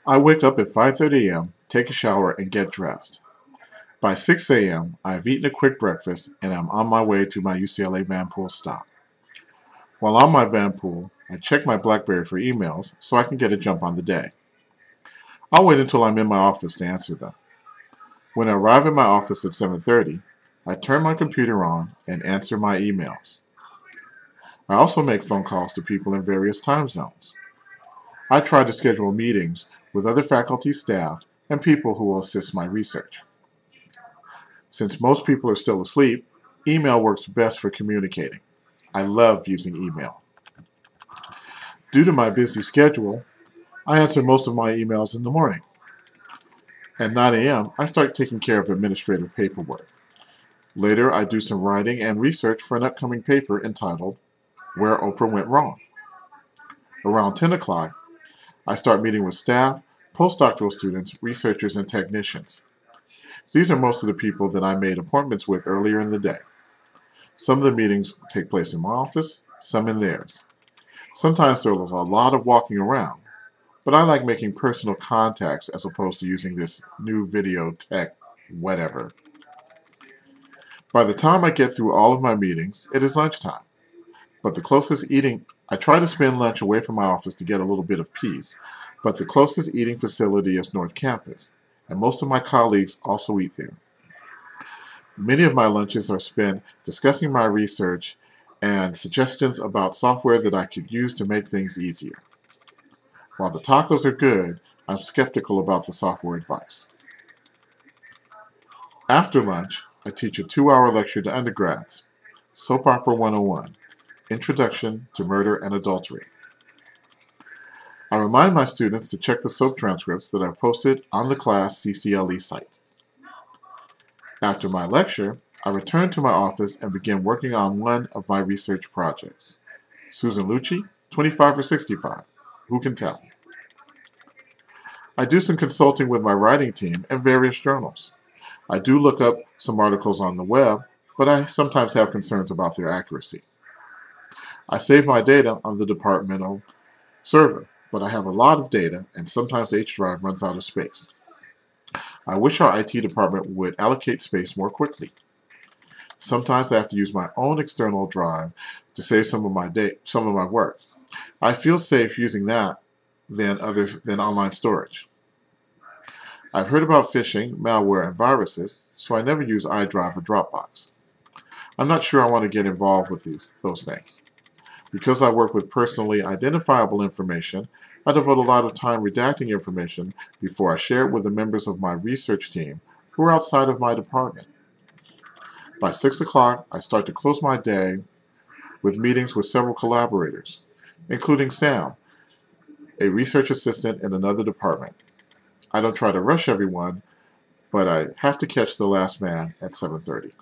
I wake up at 5:30 a.m., take a shower, and get dressed. By 6 a.m., I have eaten a quick breakfast and I'm on my way to my UCLA Vanpool stop. While on my Vanpool, I check my BlackBerry for emails so I can get a jump on the day. I'll wait until I'm in my office to answer them. When I arrive at my office at 7:30, I turn my computer on and answer my emails. I also make phone calls to people in various time zones. I try to schedule meetings with other faculty, staff, and people who will assist my research. Since most people are still asleep, email works best for communicating. I love using email. Due to my busy schedule, I answer most of my emails in the morning. At 9 a.m., I start taking care of administrative paperwork. Later, I do some writing and research for an upcoming paper entitled Where Oprah Went Wrong. Around 10 o'clock, I start meeting with staff, postdoctoral students, researchers, and technicians. These are most of the people that I made appointments with earlier in the day. Some of the meetings take place in my office, some in theirs. Sometimes there is a lot of walking around, but I like making personal contacts as opposed to using this new video tech whatever. By the time I get through all of my meetings, it is lunchtime. But I try to spend lunch away from my office to get a little bit of peace, but the closest eating facility is North Campus, and most of my colleagues also eat there. Many of my lunches are spent discussing my research and suggestions about software that I could use to make things easier. While the tacos are good, I'm skeptical about the software advice. After lunch, I teach a 2-hour lecture to undergrads, Soap Opera 101, Introduction to Murder and Adultery. I remind my students to check the soap transcripts that I've posted on the class CCLE site. After my lecture, I return to my office and begin working on one of my research projects. Susan Lucci, 25 or 65, who can tell? I do some consulting with my writing team and various journals. I do look up some articles on the web, but I sometimes have concerns about their accuracy. I save my data on the departmental server, but I have a lot of data and sometimes the H drive runs out of space. I wish our IT department would allocate space more quickly. Sometimes I have to use my own external drive to save some of my work. I feel safe using that than online storage. I've heard about phishing, malware, and viruses, so I never use iDrive or Dropbox. I'm not sure I want to get involved with those things. Because I work with personally identifiable information, I devote a lot of time redacting information before I share it with the members of my research team who are outside of my department. By 6 o'clock, I start to close my day with meetings with several collaborators, including Sam, a research assistant in another department. I don't try to rush everyone, but I have to catch the last van at 7:30.